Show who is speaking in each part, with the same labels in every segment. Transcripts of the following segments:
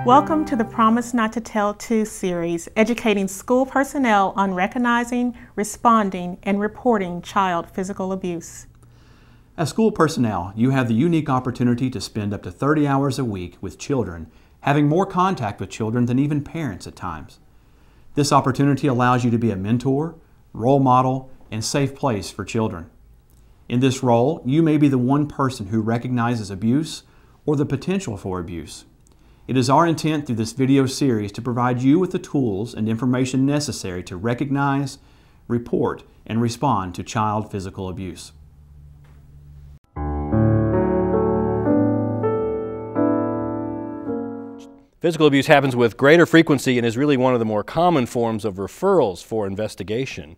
Speaker 1: Welcome to the Promise Not to Tell 2 series, educating school personnel on recognizing, responding, and reporting child physical abuse.
Speaker 2: As school personnel, you have the unique opportunity to spend up to 30 hours a week with children, having more contact with children than even parents at times. This opportunity allows you to be a mentor, role model, and safe place for children. In this role, you may be the one person who recognizes abuse or the potential for abuse. It is our intent through this video series to provide you with the tools and information necessary to recognize, report, and respond to child physical abuse.
Speaker 3: Physical abuse happens with greater frequency and is really one of the more common forms of referrals for investigation.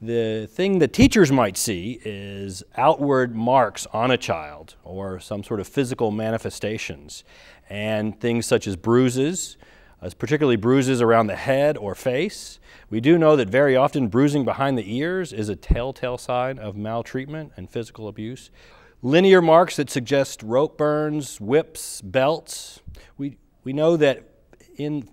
Speaker 3: The thing that teachers might see is outward marks on a child or some sort of physical manifestations, and things such as bruises, particularly bruises around the head or face. We do know that very often bruising behind the ears is a telltale sign of maltreatment and physical abuse. Linear marks that suggest rope burns, whips, belts. We know that in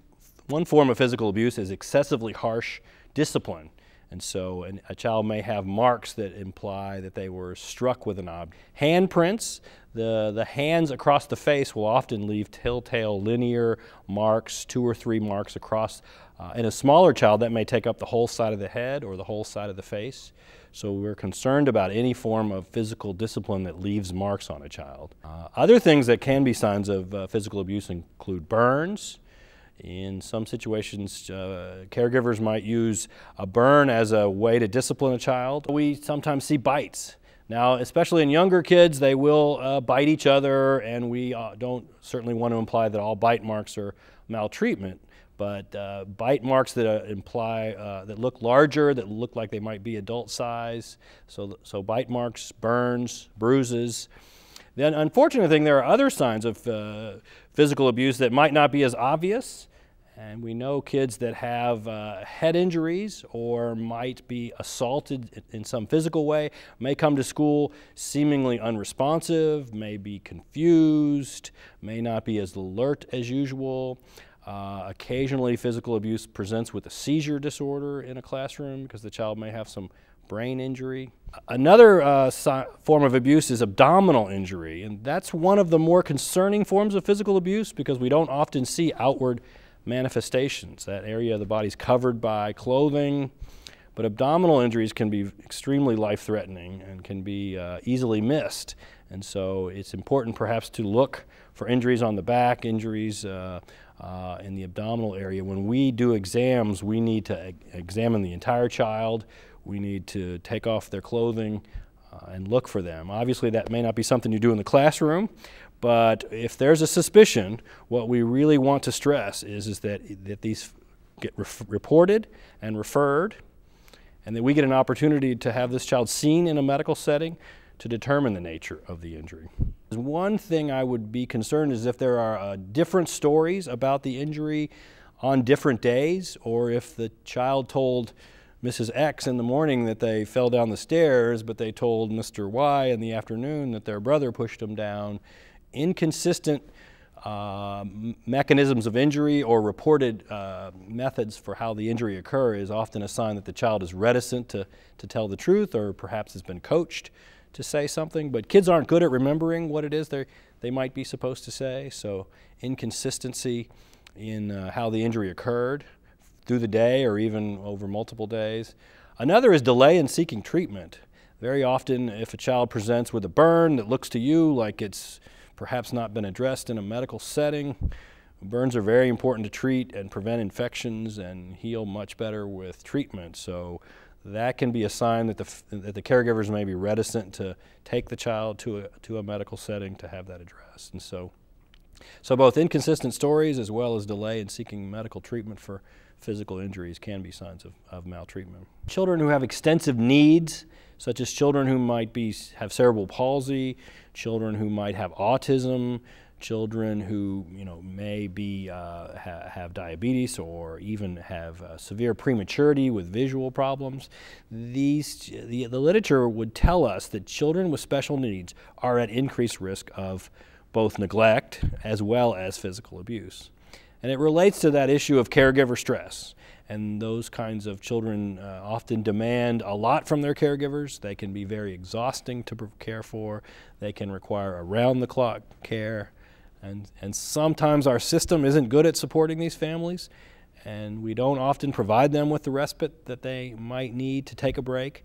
Speaker 3: one form of physical abuse is excessively harsh discipline. And so a child may have marks that imply that they were struck with an object. Handprints, the hands across the face will often leave telltale linear marks, 2 or 3 marks across. In a smaller child, that may take up the whole side of the head or the whole side of the face. So we're concerned about any form of physical discipline that leaves marks on a child. Other things that can be signs of physical abuse include burns. In some situations, caregivers might use a burn as a way to discipline a child. We sometimes see bites. Now, especially in younger kids, they will bite each other, and we don't certainly want to imply that all bite marks are maltreatment, but bite marks that imply, that look larger, that look like they might be adult size, so bite marks, burns, bruises. The unfortunate thing, there are other signs of physical abuse that might not be as obvious, and we know kids that have head injuries or might be assaulted in some physical way may come to school seemingly unresponsive, may be confused, may not be as alert as usual. Occasionally, physical abuse presents with a seizure disorder in a classroom because the child may have some brain injury. Another form of abuse is abdominal injury, and that's one of the more concerning forms of physical abuse because we don't often see outward manifestations. That area of the body is covered by clothing, but abdominal injuries can be extremely life-threatening and can be easily missed. And so it's important perhaps to look for injuries on the back, injuries in the abdominal area. When we do exams, we need to examine the entire child. We need to take off their clothing and look for them. Obviously, that may not be something you do in the classroom, but if there's a suspicion, what we really want to stress is that these get reported and referred, and that we get an opportunity to have this child seen in a medical setting to determine the nature of the injury. One thing I would be concerned is if there are different stories about the injury on different days, or if the child told Mrs. X in the morning that they fell down the stairs, but they told Mr. Y in the afternoon that their brother pushed them down. Inconsistent mechanisms of injury or reported methods for how the injury occurs is often a sign that the child is reticent to tell the truth, or perhaps has been coached to say something. But kids aren't good at remembering what it is they might be supposed to say, so inconsistency in how the injury occurred through the day or even over multiple days. Another is delay in seeking treatment. Very often, if a child presents with a burn that looks to you like it's perhaps not been addressed in a medical setting, burns are very important to treat and prevent infections and heal much better with treatment. So that can be a sign that the caregivers may be reticent to take the child to a medical setting to have that addressed. And so both inconsistent stories as well as delay in seeking medical treatment for physical injuries can be signs of maltreatment. Children who have extensive needs, such as children who might have cerebral palsy, children who might have autism, children who may have diabetes or even have severe prematurity with visual problems. The literature would tell us that children with special needs are at increased risk of both neglect as well as physical abuse. And it relates to that issue of caregiver stress. And those kinds of children often demand a lot from their caregivers. They can be very exhausting to care for. They can require around-the-clock care. And sometimes our system isn't good at supporting these families, and we don't often provide them with the respite that they might need to take a break.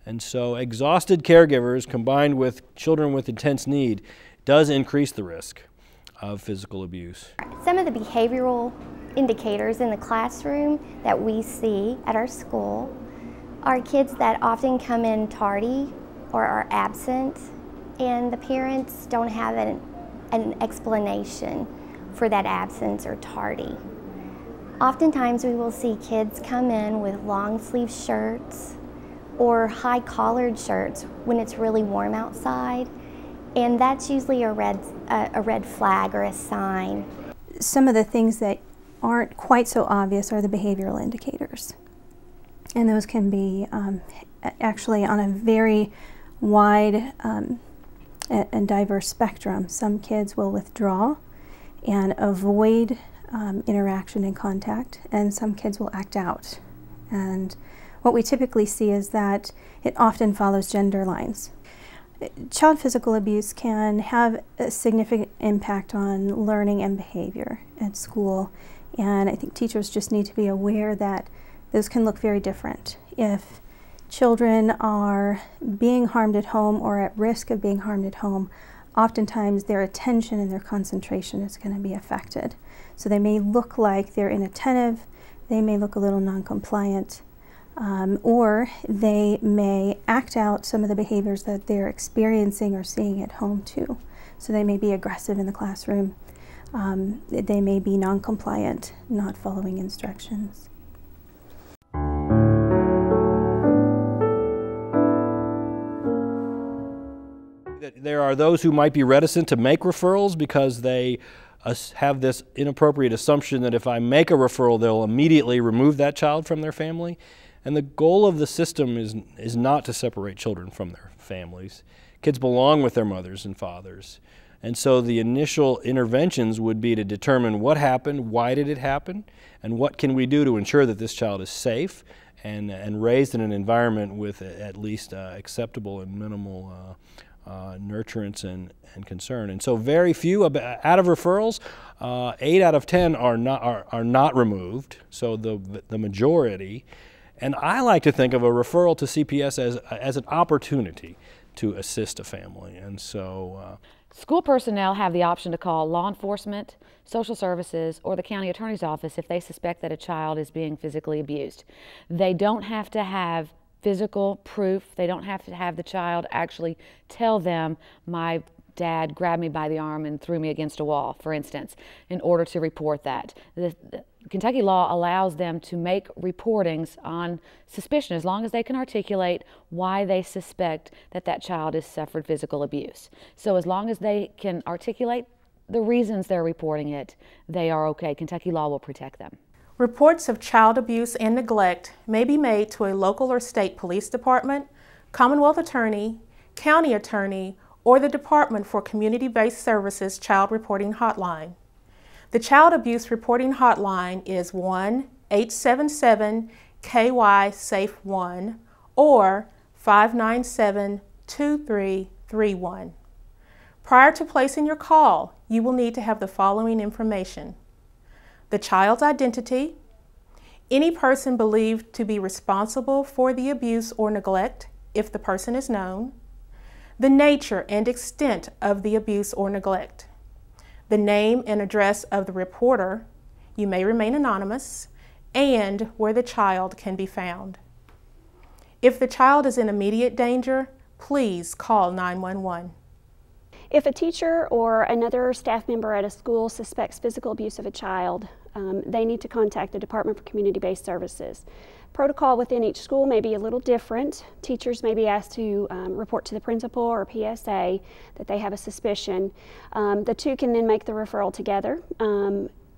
Speaker 3: And so exhausted caregivers combined with children with intense need does increase the risk of physical abuse.
Speaker 4: Some of the behavioral indicators in the classroom that we see at our school are kids that often come in tardy or are absent, and the parents don't have an explanation for that absence or tardy. Oftentimes we will see kids come in with long sleeve shirts or high collared shirts when it's really warm outside, and that's usually a red flag or a sign.
Speaker 5: Some of the things that aren't quite so obvious are the behavioral indicators, and those can be actually on a very wide and diverse spectrum. Some kids will withdraw and avoid interaction and contact, and some kids will act out. And what we typically see is that it often follows gender lines. Child physical abuse can have a significant impact on learning and behavior at school, and I think teachers just need to be aware that those can look very different. If children are being harmed at home or at risk of being harmed at home, oftentimes their attention and their concentration is going to be affected. So they may look like they're inattentive, they may look a little non-compliant, or they may act out some of the behaviors that they're experiencing or seeing at home too. So they may be aggressive in the classroom, they may be non-compliant, not following instructions.
Speaker 3: There are those who might be reticent to make referrals because they have this inappropriate assumption that if I make a referral, they'll immediately remove that child from their family. And the goal of the system is not to separate children from their families. Kids belong with their mothers and fathers. And so the initial interventions would be to determine what happened, why did it happen, and what can we do to ensure that this child is safe and raised in an environment with at least acceptable and minimal nurturance and concern. And so very few out of referrals, 8 out of 10 are not removed, so the majority. And I like to think of a referral to CPS as an opportunity to assist a family. And so
Speaker 6: school personnel have the option to call law enforcement, social services, or the county attorney's office if they suspect that a child is being physically abused. They don't have to have physical proof. They don't have to have the child actually tell them, my dad grabbed me by the arm and threw me against a wall, for instance, in order to report that. The Kentucky law allows them to make reportings on suspicion as long as they can articulate why they suspect that that child has suffered physical abuse. So as long as they can articulate the reasons they're reporting it, they are okay. Kentucky law will protect them.
Speaker 1: Reports of child abuse and neglect may be made to a local or state police department, Commonwealth attorney, county attorney, or the Department for Community-Based Services Child Reporting Hotline. The Child Abuse Reporting Hotline is 1-877-KY-SAFE-1 or 597-2331. Prior to placing your call, you will need to have the following information: the child's identity, any person believed to be responsible for the abuse or neglect, if the person is known, the nature and extent of the abuse or neglect, the name and address of the reporter, you may remain anonymous, and where the child can be found. If the child is in immediate danger, please call 911.
Speaker 7: If a teacher or another staff member at a school suspects physical abuse of a child, they need to contact the Department for Community-Based Services. Protocol within each school may be a little different. Teachers may be asked to report to the principal or PSA that they have a suspicion. The two can then make the referral together.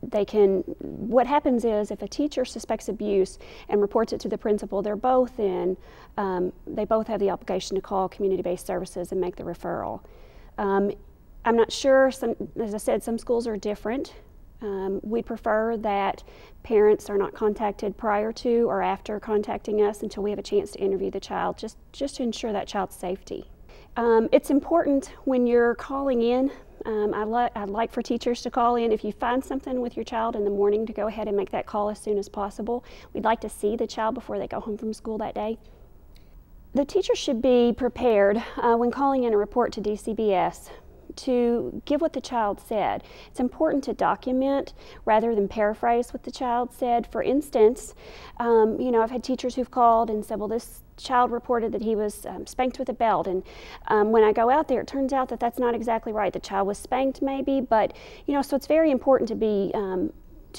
Speaker 7: What happens is if a teacher suspects abuse and reports it to the principal, they both have the obligation to call Community-Based Services and make the referral. I'm not sure, as I said, some schools are different. We'd prefer that parents are not contacted prior to or after contacting us until we have a chance to interview the child, just to ensure that child's safety. It's important when you're calling in. I'd like for teachers to call in. If you find something with your child in the morning, to go ahead and make that call as soon as possible. We'd like to see the child before they go home from school that day. The teacher should be prepared when calling in a report to DCBS to give what the child said. It's important to document rather than paraphrase what the child said. For instance, you know, I've had teachers who've called and said, well, this child reported that he was spanked with a belt, and when I go out there, it turns out that that's not exactly right. The child was spanked maybe, but, you know, so it's very important to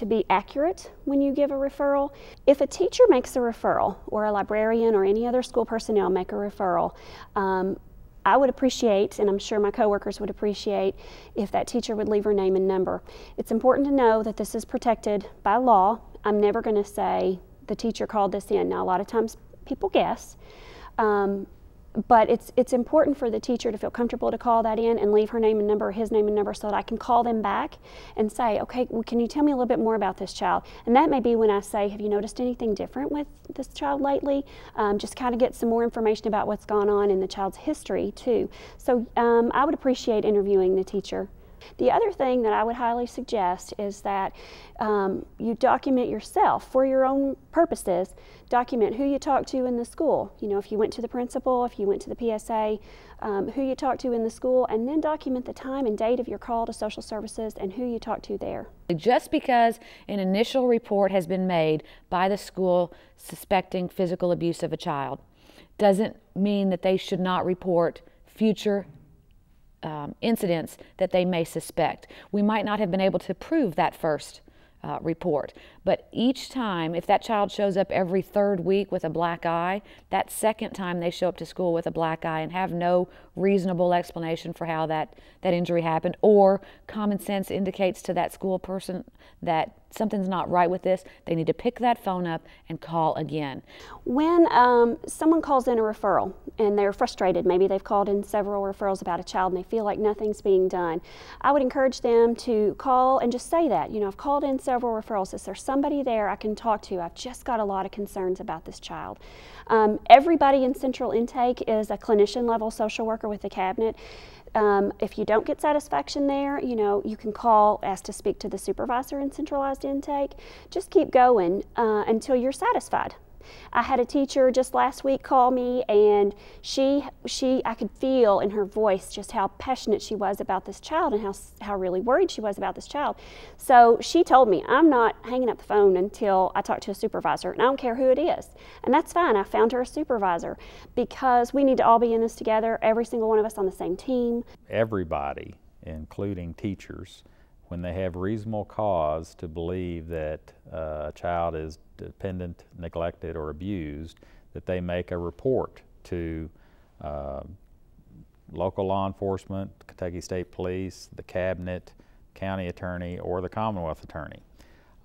Speaker 7: be accurate when you give a referral. If a teacher makes a referral, or a librarian or any other school personnel make a referral, I would appreciate, and I'm sure my coworkers would appreciate, if that teacher would leave her name and number. It's important to know that this is protected by law. I'm never going to say the teacher called this in. Now, a lot of times people guess, but it's important for the teacher to feel comfortable to call that in and leave her name and number, or his name and number, so that I can call them back and say, okay, well, can you tell me a little bit more about this child? And that may be when I say, have you noticed anything different with this child lately? Just kind of get some more information about what's gone on in the child's history too. So I would appreciate interviewing the teacher. The other thing that I would highly suggest is that you document yourself for your own purposes. Document who you talked to in the school. You know, if you went to the principal, if you went to the PSA, who you talked to in the school, and then document the time and date of your call to social services and who you talked to there.
Speaker 6: Just because an initial report has been made by the school suspecting physical abuse of a child doesn't mean that they should not report future incidents that they may suspect. We might not have been able to prove that first report, but each time, if that child shows up every third week with a black eye, that second time they show up to school with a black eye and have no reasonable explanation for how that injury happened, or common sense indicates to that school person that something's not right with this, they need to pick that phone up and call again.
Speaker 7: When someone calls in a referral and they're frustrated, maybe they've called in several referrals about a child and they feel like nothing's being done, I would encourage them to call and just say that, you know, I've called in several referrals. Is there somebody there I can talk to? I've just got a lot of concerns about this child. Everybody in Central Intake is a clinician level social worker with a cabinet. If you don't get satisfaction there, you know, you can call, ask to speak to the supervisor in centralized intake. Just keep going until you're satisfied. I had a teacher just last week call me, and I could feel in her voice just how passionate she was about this child and how really worried she was about this child. So she told me, I'm not hanging up the phone until I talk to a supervisor, and I don't care who it is. And that's fine. I found her a supervisor, because we need to all be in this together, every single one of us on the same team.
Speaker 8: Everybody, including teachers, when they have reasonable cause to believe that a child is dependent, neglected, or abused, that they make a report to local law enforcement, Kentucky State Police, the cabinet, county attorney, or the Commonwealth attorney.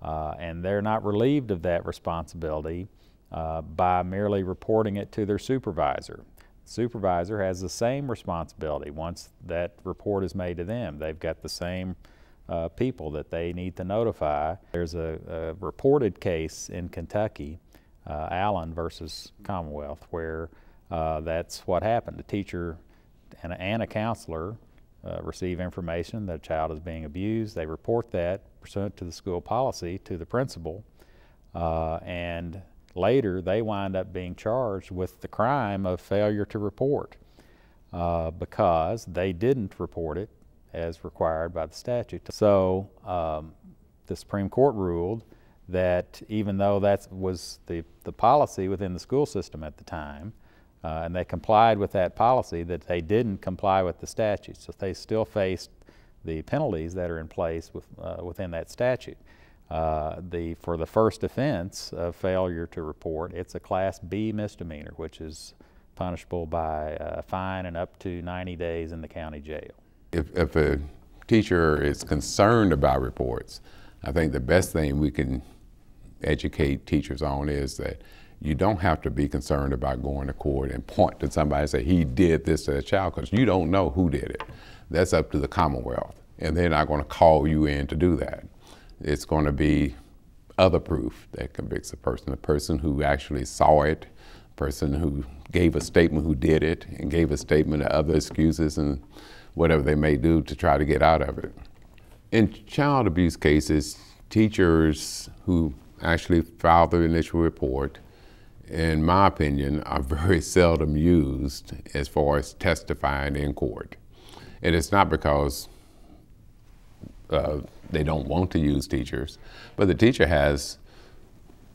Speaker 8: And they're not relieved of that responsibility by merely reporting it to their supervisor. The supervisor has the same responsibility once that report is made to them. They've got the same people that they need to notify. There's a reported case in Kentucky, Allen versus Commonwealth, where that's what happened. A teacher and a counselor receive information that a child is being abused. They report that pursuant to the school policy to the principal, and later they wind up being charged with the crime of failure to report because they didn't report it as required by the statute. So the Supreme Court ruled that even though that was the policy within the school system at the time, and they complied with that policy, that they didn't comply with the statute. So they still faced the penalties that are in place within that statute. For the first offense of failure to report, it's a Class B misdemeanor, which is punishable by a fine and up to 90 days in the county jail.
Speaker 9: If a teacher is concerned about reports, I think the best thing we can educate teachers on is that you don't have to be concerned about going to court and point to somebody and say, he did this to a child, because you don't know who did it. That's up to the Commonwealth, and they're not going to call you in to do that. It's going to be other proof that convicts a person who actually saw it, a person who gave a statement who did it, and gave a statement of other excuses and whatever they may do to try to get out of it. In child abuse cases, teachers who actually file the initial report, in my opinion, are very seldom used as far as testifying in court. And it's not because they don't want to use teachers, but the teacher has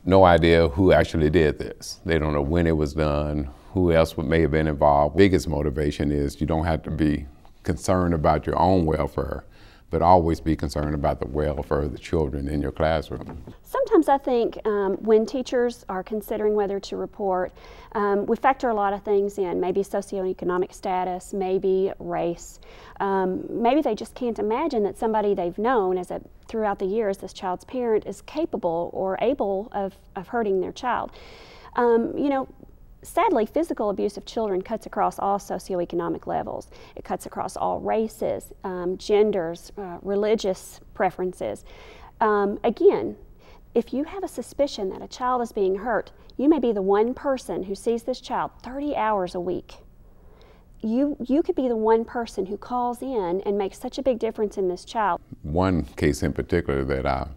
Speaker 9: no idea who actually did this. They don't know when it was done, who else may have been involved. Biggest motivation is you don't have to be concerned about your own welfare, but always be concerned about the welfare of the children in your classroom.
Speaker 7: Sometimes I think when teachers are considering whether to report, we factor a lot of things in, maybe socioeconomic status, maybe race. Maybe they just can't imagine that somebody they've known throughout the years, this child's parent, is capable or able of hurting their child. You know, sadly, physical abuse of children cuts across all socioeconomic levels. It cuts across all races, genders, religious preferences. Again, if you have a suspicion that a child is being hurt, you may be the one person who sees this child 30 hours a week. You could be the one person who calls in and makes such a big difference in this child.
Speaker 9: One case in particular that I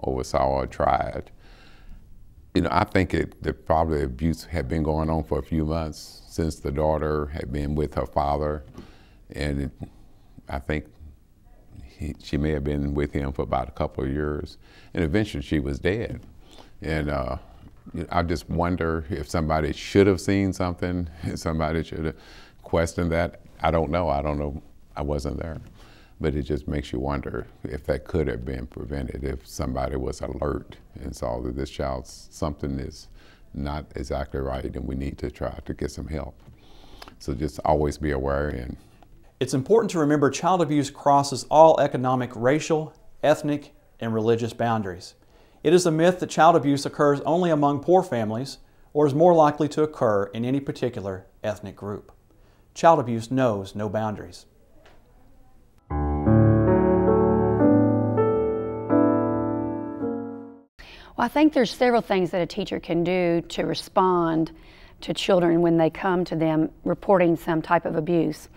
Speaker 9: oversaw or tried, you know, I think that probably abuse had been going on for a few months since the daughter had been with her father, and I think she may have been with him for about a couple of years, and eventually she was dead. And I just wonder if somebody should have seen something, if somebody should have questioned that. I don't know. I wasn't there. But it just makes you wonder if that could have been prevented, if somebody was alert and saw that this child, something is not exactly right and we need to try to get some help. So just always be aware. And
Speaker 2: it's important to remember child abuse crosses all economic, racial, ethnic, and religious boundaries. It is a myth that child abuse occurs only among poor families or is more likely to occur in any particular ethnic group. Child abuse knows no boundaries.
Speaker 10: Well, I think there's several things that a teacher can do to respond to children when they come to them reporting some type of abuse.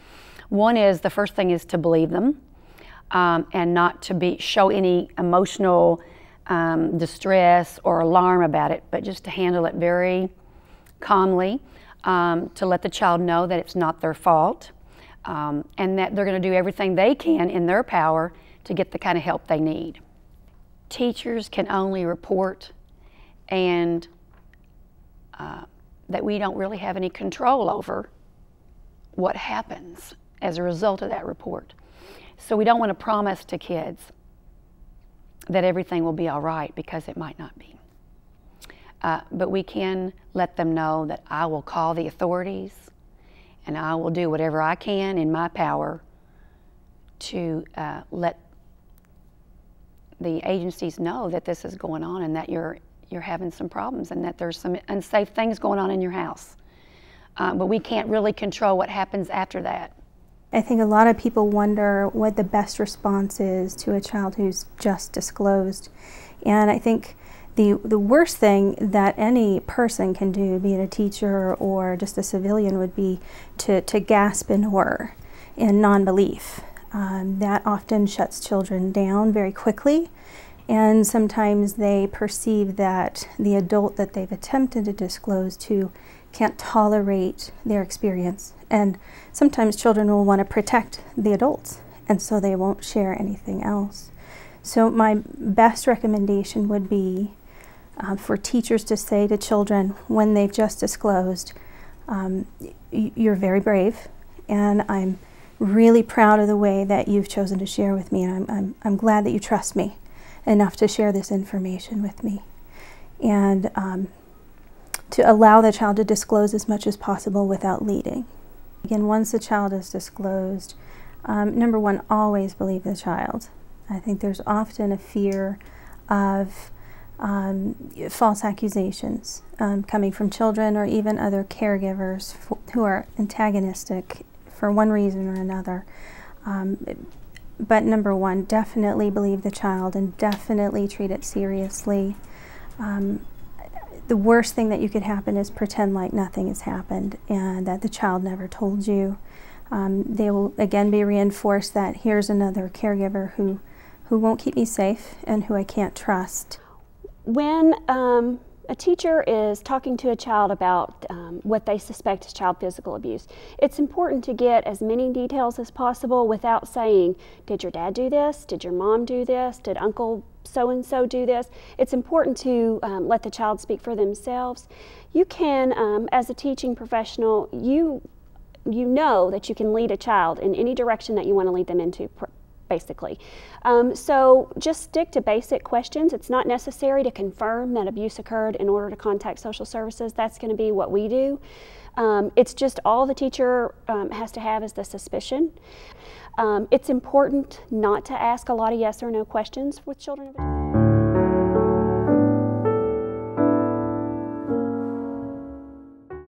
Speaker 10: One is, the first thing is to believe them and not to show any emotional distress or alarm about it, but just to handle it very calmly, to let the child know that it's not their fault and that they're going to do everything they can in their power to get the kind of help they need. Teachers can only report, and that we don't really have any control over what happens as a result of that report. So we don't want to promise to kids that everything will be all right, because it might not be. But we can let them know that I will call the authorities and I will do whatever I can in my power to let the agencies know that this is going on and that you're having some problems and that there's some unsafe things going on in your house. But we can't really control what happens after that.
Speaker 5: I think a lot of people wonder what the best response is to a child who's just disclosed. And I think the worst thing that any person can do, be it a teacher or just a civilian, would be to gasp in horror and non-belief. That often shuts children down very quickly, and sometimes they perceive that the adult that they've attempted to disclose to can't tolerate their experience. And sometimes children will want to protect the adults, and so they won't share anything else. So my best recommendation would be for teachers to say to children when they've just disclosed, you're very brave, and I'm really proud of the way that you've chosen to share with me, and I'm glad that you trust me enough to share this information with me. And to allow the child to disclose as much as possible without leading. Again, once the child is disclosed, number one, always believe the child. I think there's often a fear of false accusations coming from children or even other caregivers who are antagonistic for one reason or another. But number one, definitely believe the child and definitely treat it seriously. The worst thing that you could happen is pretend like nothing has happened and that the child never told you. They will again be reinforced that here's another caregiver who won't keep me safe and who I can't trust.
Speaker 7: When a teacher is talking to a child about what they suspect is child physical abuse, it's important to get as many details as possible without saying, did your dad do this? Did your mom do this? Did Uncle so-and-so do this? It's important to let the child speak for themselves. You can, as a teaching professional, you know that you can lead a child in any direction that you want to lead them into, basically. So just stick to basic questions. It's not necessary to confirm that abuse occurred in order to contact social services. That's going to be what we do. It's just all the teacher has to have is the suspicion. It's important not to ask a lot of yes or no questions with children.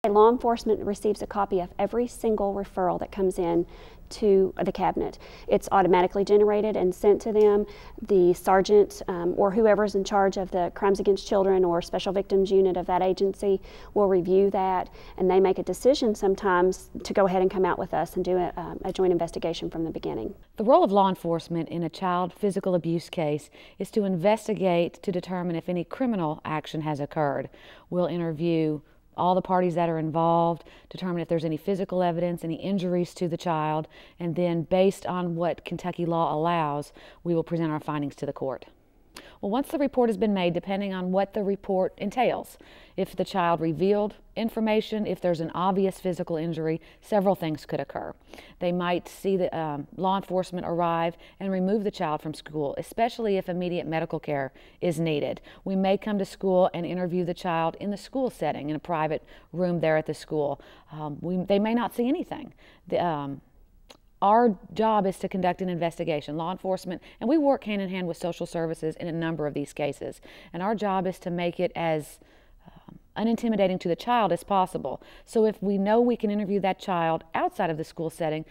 Speaker 7: Law enforcement receives a copy of every single referral that comes in to the cabinet. It's automatically generated and sent to them. The sergeant or whoever's in charge of the Crimes Against Children or Special Victims Unit of that agency will review that, and they make a decision sometimes to go ahead and come out with us and do a joint investigation from the beginning.
Speaker 6: The role of law enforcement in a child physical abuse case is to investigate to determine if any criminal action has occurred. We'll interview all the parties that are involved, determine if there's any physical evidence, any injuries to the child, and then based on what Kentucky law allows, we will present our findings to the court. Well, once the report has been made, depending on what the report entails, if the child revealed information, if there's an obvious physical injury, several things could occur. They might see the law enforcement arrive and remove the child from school, especially if immediate medical care is needed. We may come to school and interview the child in the school setting, in a private room there at the school. They may not see anything. Our job is to conduct an investigation, law enforcement, and we work hand in hand with social services in a number of these cases. And our job is to make it as unintimidating to the child as possible. So if we know we can interview that child outside of the school setting,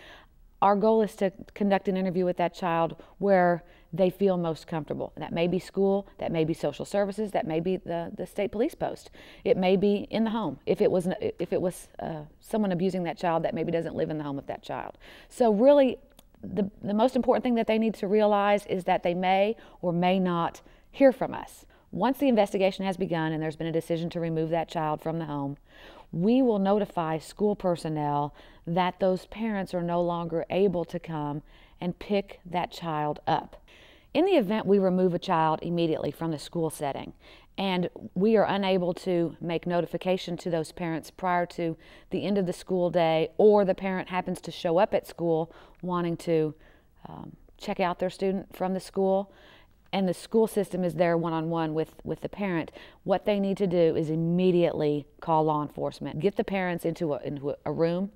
Speaker 6: our goal is to conduct an interview with that child where they feel most comfortable. That may be school, that may be social services, that may be the state police post. It may be in the home. If it was someone abusing that child that maybe doesn't live in the home of that child. So really, the most important thing that they need to realize is that they may or may not hear from us. Once the investigation has begun and there's been a decision to remove that child from the home, we will notify school personnel that those parents are no longer able to come and pick that child up. In the event we remove a child immediately from the school setting and we are unable to make notification to those parents prior to the end of the school day, or the parent happens to show up at school wanting to check out their student from the school, and the school system is there one-on-one with the parent, what they need to do is immediately call law enforcement. Get the parents into a room.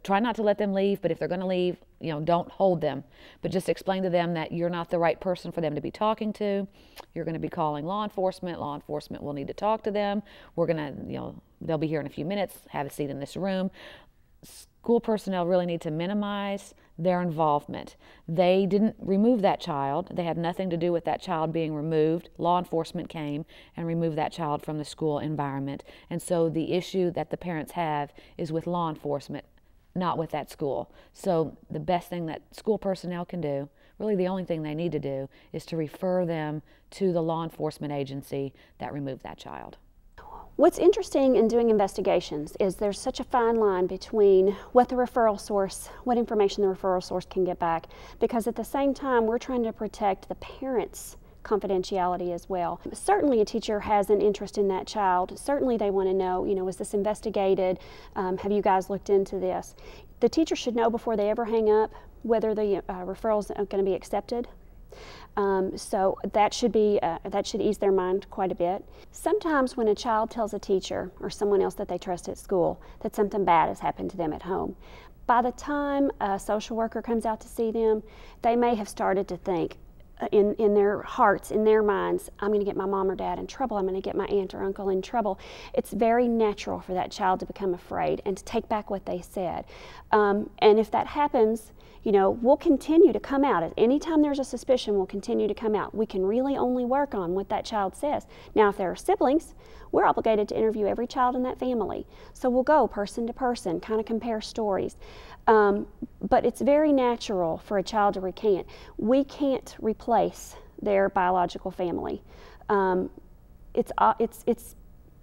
Speaker 6: Try not to let them leave, but if they're going to leave, don't hold them. But just explain to them that you're not the right person for them to be talking to. You're going to be calling law enforcement. Law enforcement will need to talk to them. We're going to, they'll be here in a few minutes. Have a seat in this room. School personnel really need to minimize their involvement. They didn't remove that child. They had nothing to do with that child being removed. Law enforcement came and removed that child from the school environment. And so the issue that the parents have is with law enforcement, not with that school. So the best thing that school personnel can do, really the only thing they need to do, is to refer them to the law enforcement agency that removed that child.
Speaker 7: What's interesting in doing investigations is there's such a fine line between what information the referral source can get back, because at the same time we're trying to protect the parents' confidentiality as well. Certainly a teacher has an interest in that child. Certainly they want to know, is this investigated? Have you guys looked into this? The teacher should know before they ever hang up whether the referrals are going to be accepted. So that should ease their mind quite a bit. Sometimes when a child tells a teacher or someone else that they trust at school that something bad has happened to them at home, by the time a social worker comes out to see them, they may have started to think in their hearts, in their minds, I'm going to get my mom or dad in trouble, I'm going to get my aunt or uncle in trouble. It's very natural for that child to become afraid and to take back what they said. And if that happens, You know, we'll continue to come out. Anytime there's a suspicion, we'll continue to come out. We can really only work on what that child says. Now, if there are siblings, we're obligated to interview every child in that family. So we'll go person to person, kind of compare stories. But it's very natural for a child to recant. We can't replace their biological family.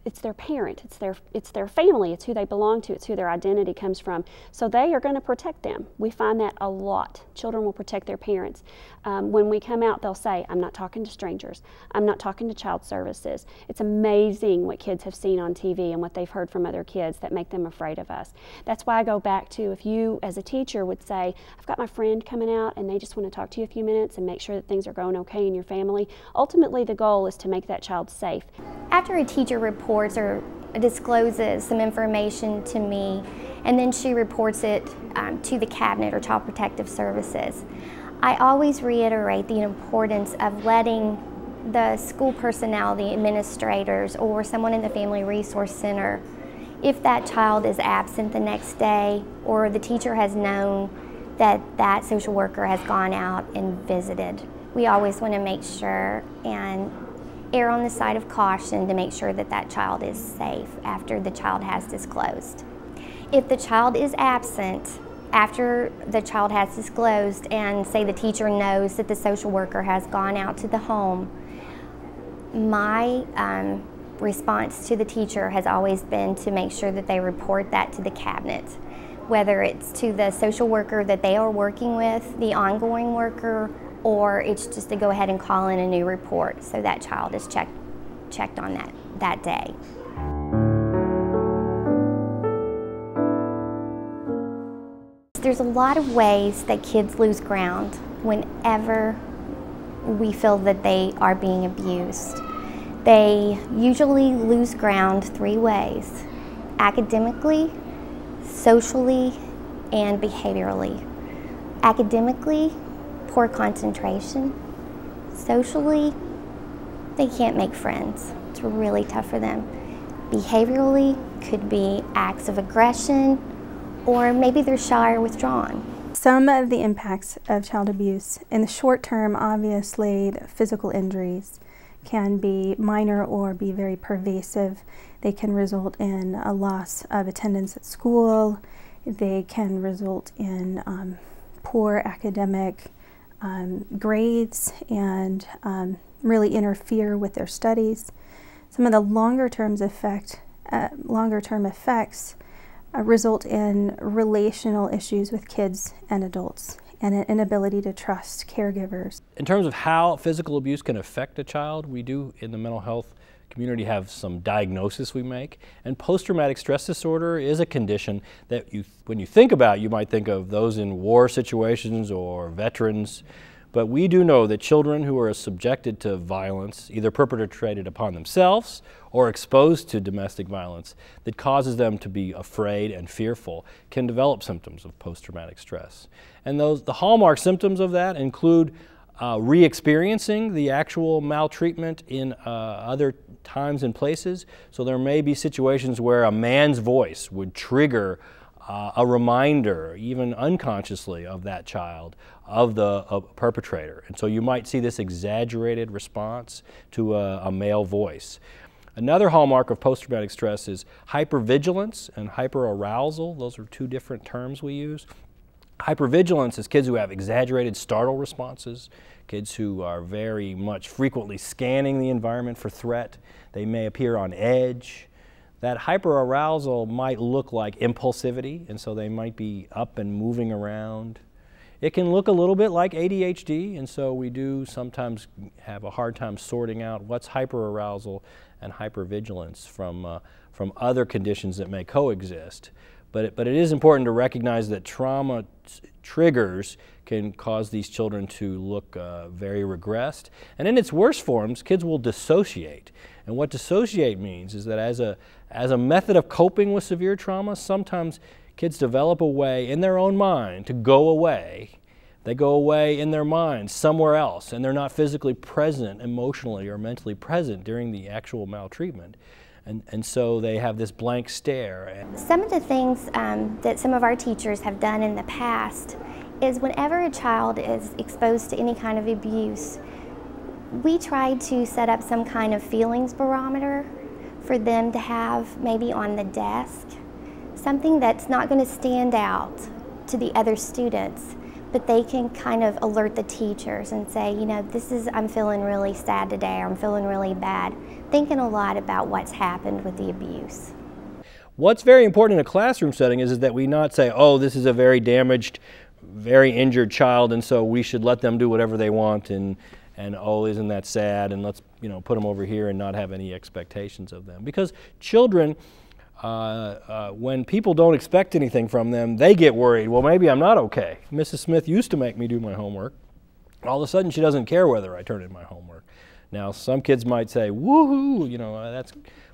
Speaker 7: It's their parent, it's their family, it's who they belong to, it's who their identity comes from. So they are going to protect them. We find that a lot. Children will protect their parents. When we come out, they'll say, I'm not talking to strangers. I'm not talking to child services. It's amazing what kids have seen on TV and what they've heard from other kids that make them afraid of us. That's why I go back to, if you as a teacher would say, I've got my friend coming out and they just want to talk to you a few minutes and make sure that things are going okay in your family. Ultimately, the goal is to make that child safe.
Speaker 4: After a teacher reports or discloses some information to me, and then she reports it to the cabinet or Child Protective Services, I always reiterate the importance of letting the school personnel, the administrators, or someone in the Family Resource Center, if that child is absent the next day or the teacher has known that that social worker has gone out and visited. We always want to make sure and err on the side of caution to make sure that that child is safe after the child has disclosed. If the child is absent after the child has disclosed and say the teacher knows that the social worker has gone out to the home, my response to the teacher has always been to make sure that they report that to the cabinet, whether it's to the social worker that they are working with, the ongoing worker, or it's just to go ahead and call in a new report so that child is checked on that day. There's a lot of ways that kids lose ground whenever we feel that they are being abused. They usually lose ground 3 ways: academically, socially, and behaviorally. Academically, poor concentration. Socially, they can't make friends. It's really tough for them. Behaviorally, could be acts of aggression, or maybe they're shy or withdrawn.
Speaker 5: Some of the impacts of child abuse in the short term, obviously, the physical injuries can be minor or be very pervasive. They can result in a loss of attendance at school. They can result in poor academic grades and really interfere with their studies. Some of the longer term effects result in relational issues with kids and adults and an inability to trust caregivers.
Speaker 3: In terms of how physical abuse can affect a child, we do in the mental health community have some diagnosis we make, and post-traumatic stress disorder is a condition that when you think about, you might think of those in war situations or veterans. But we do know that children who are subjected to violence, either perpetrated upon themselves or exposed to domestic violence that causes them to be afraid and fearful, can develop symptoms of post-traumatic stress. And the hallmark symptoms of that include re-experiencing the actual maltreatment in other times and places. So there may be situations where a man's voice would trigger a reminder, even unconsciously, of that child, of the perpetrator. And so you might see this exaggerated response to a male voice. Another hallmark of post-traumatic stress is hypervigilance and hyperarousal. Those are 2 different terms we use. Hypervigilance is kids who have exaggerated startle responses, kids who are very much frequently scanning the environment for threat. They may appear on edge. That hyperarousal might look like impulsivity, and so they might be up and moving around. It can look a little bit like ADHD, and so we do sometimes have a hard time sorting out what's hyperarousal and hypervigilance from other conditions that may coexist. But it is important to recognize that trauma triggers can cause these children to look very regressed. And in its worst forms, kids will dissociate. And what dissociate means is that as a method of coping with severe trauma, sometimes kids develop a way in their own mind to go away. They go away in their mind somewhere else, and they're not physically present, emotionally or mentally present during the actual maltreatment. And so they have this blank stare.
Speaker 4: Some of the things that some of our teachers have done in the past is whenever a child is exposed to any kind of abuse, we try to set up some kind of feelings barometer for them to have maybe on the desk, something that's not going to stand out to the other students, but they can kind of alert the teachers and say, you know, I'm feeling really sad today, or I'm feeling really bad, thinking a lot about what's happened with the abuse.
Speaker 3: What's very important in a classroom setting is that we not say, oh, this is a very damaged, very injured child, and so we should let them do whatever they want, and oh, isn't that sad, and let's put them over here and not have any expectations of them. Because children, when people don't expect anything from them, they get worried. Well, maybe I'm not okay. Mrs. Smith used to make me do my homework. All of a sudden, she doesn't care whether I turn in my homework. Now, some kids might say, woohoo,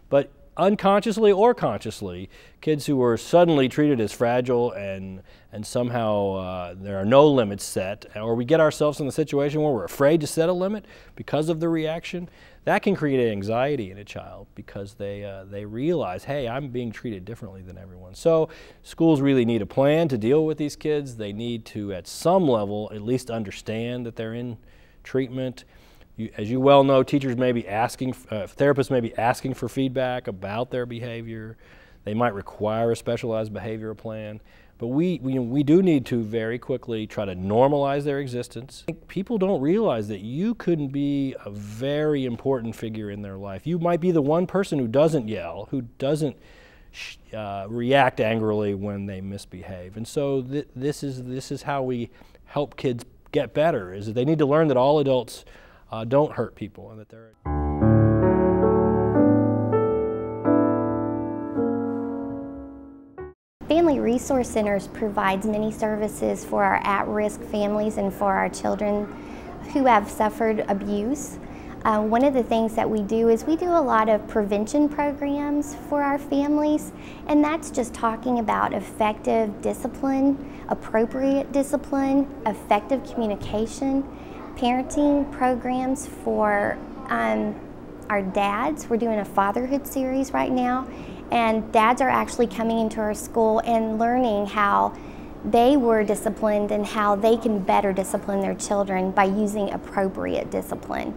Speaker 3: but unconsciously or consciously, kids who are suddenly treated as fragile and somehow there are no limits set, or we get ourselves in a situation where we're afraid to set a limit because of the reaction, that can create anxiety in a child because they realize, hey, I'm being treated differently than everyone. So schools really need a plan to deal with these kids. They need to, at some level, at least understand that they're in treatment. As you well know, teachers may be asking, therapists may be asking for feedback about their behavior. They might require a specialized behavioral plan. But we do need to very quickly try to normalize their existence. People don't realize that you can be a very important figure in their life. You might be the one person who doesn't yell, who doesn't react angrily when they misbehave. And so this is how we help kids get better, is that they need to learn that all adults don't hurt people, and that they're...
Speaker 4: Family Resource Centers provides many services for our at-risk families and for our children who have suffered abuse. One of the things that we do is we do a lot of prevention programs for our families, and that's just talking about effective discipline, appropriate discipline, effective communication, parenting programs for our dads. We're doing a fatherhood series right now, and dads are actually coming into our school and learning how they were disciplined and how they can better discipline their children by using appropriate discipline.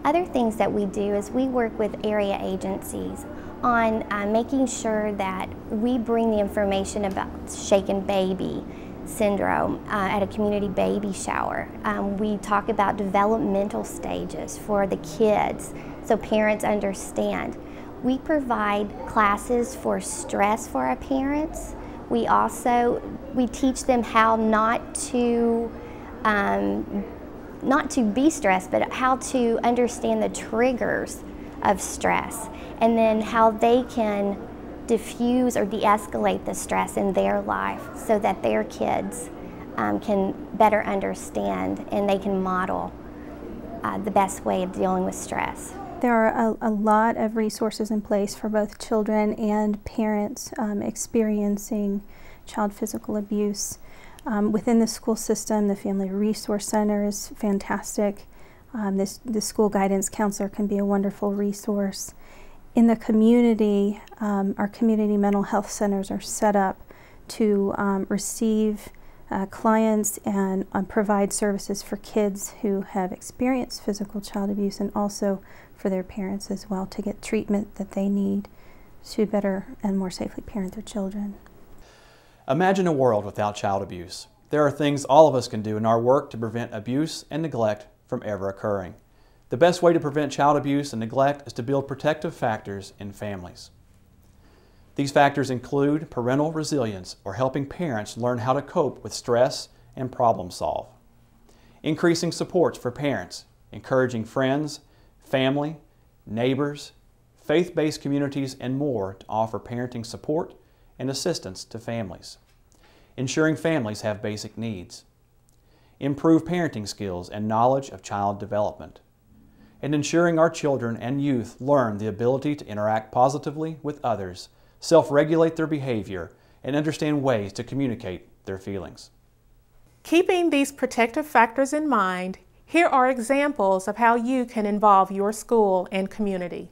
Speaker 4: Other things that we do is we work with area agencies on making sure that we bring the information about shaken baby syndrome at a community baby shower. We talk about developmental stages for the kids so parents understand. We provide classes for stress for our parents. We teach them how not to be stressed, but how to understand the triggers of stress, and then how they can diffuse or de-escalate the stress in their life so that their kids can better understand and they can model the best way of dealing with stress.
Speaker 5: There are a lot of resources in place for both children and parents experiencing child physical abuse. Within the school system, the Family Resource Center is fantastic. The school guidance counselor can be a wonderful resource. In the community, our community mental health centers are set up to receive clients and provide services for kids who have experienced physical child abuse, and also for their parents as well, to get treatment that they need to better and more safely parent their children.
Speaker 2: Imagine a world without child abuse. There are things all of us can do in our work to prevent abuse and neglect from ever occurring. The best way to prevent child abuse and neglect is to build protective factors in families. These factors include parental resilience, or helping parents learn how to cope with stress and problem solve. Increasing supports for parents, encouraging friends, family, neighbors, faith-based communities, and more to offer parenting support and assistance to families. Ensuring families have basic needs. Improve parenting skills and knowledge of child development. And ensuring our children and youth learn the ability to interact positively with others, self-regulate their behavior, and understand ways to communicate their feelings.
Speaker 1: Keeping these protective factors in mind, here are examples of how you can involve your school and community.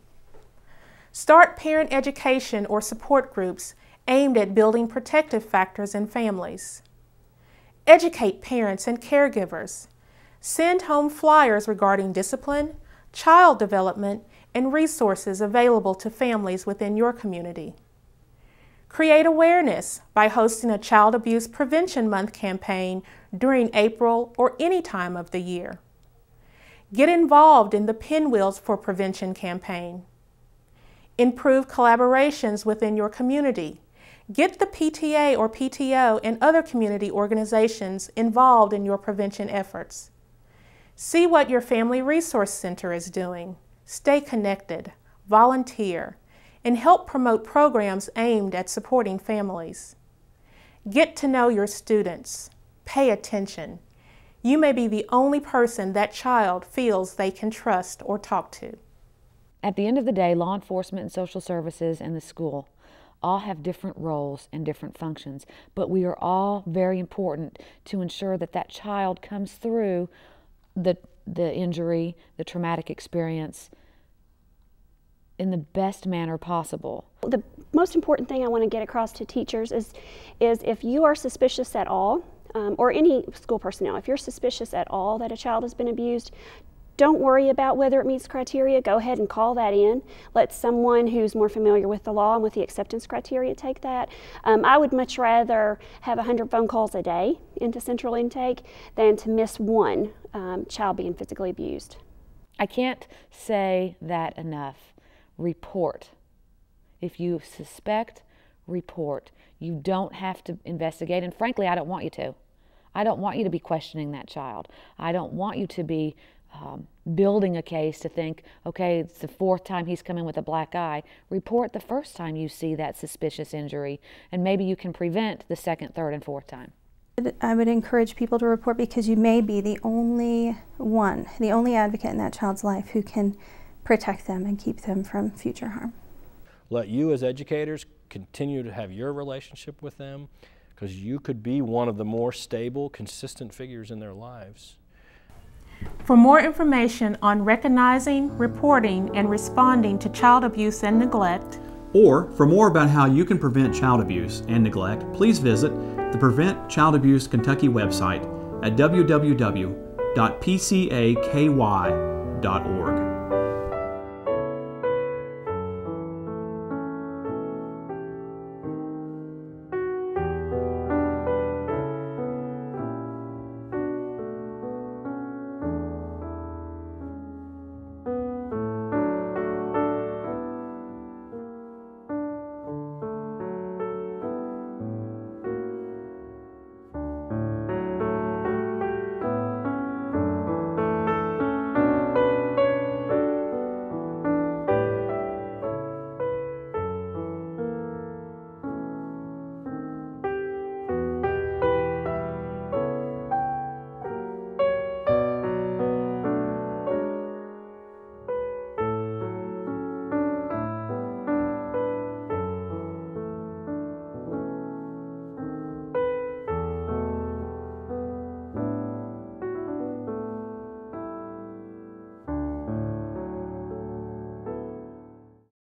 Speaker 1: Start parent education or support groups aimed at building protective factors in families. Educate parents and caregivers. Send home flyers regarding discipline, child development, and resources available to families within your community. Create awareness by hosting a Child Abuse Prevention Month campaign during April or any time of the year. Get involved in the Pinwheels for Prevention campaign. Improve collaborations within your community. Get the PTA or PTO and other community organizations involved in your prevention efforts. See what your Family Resource Center is doing. Stay connected, volunteer, and help promote programs aimed at supporting families. Get to know your students. Pay attention. You may be the only person that child feels they can trust or talk to.
Speaker 6: At the end of the day, law enforcement and social services and the school all have different roles and different functions, but we are all very important to ensure that that child comes through the injury, the traumatic experience, in the best manner possible.
Speaker 7: The most important thing I want to get across to teachers is if you are suspicious at all, or any school personnel, if you're suspicious at all that a child has been abused, don't worry about whether it meets criteria. Go ahead and call that in. Let someone who's more familiar with the law and with the acceptance criteria take that. I would much rather have 100 phone calls a day into central intake than to miss one child being physically abused.
Speaker 6: I can't say that enough. Report. If you suspect, report. You don't have to investigate, and frankly, I don't want you to. I don't want you to be questioning that child. I don't want you to be building a case to think, okay, it's the 4th time he's come in with a black eye. Report the first time you see that suspicious injury, and maybe you can prevent the 2nd, 3rd, and 4th time.
Speaker 5: I would encourage people to report because you may be the only one, the only advocate in that child's life who can protect them and keep them from future harm.
Speaker 3: Let you as educators continue to have your relationship with them, because you could be one of the more stable, consistent figures in their lives.
Speaker 1: For more information on recognizing, reporting, and responding to child abuse and neglect,
Speaker 2: or for more about how you can prevent child abuse and neglect, please visit the Prevent Child Abuse Kentucky website at www.pcaky.org.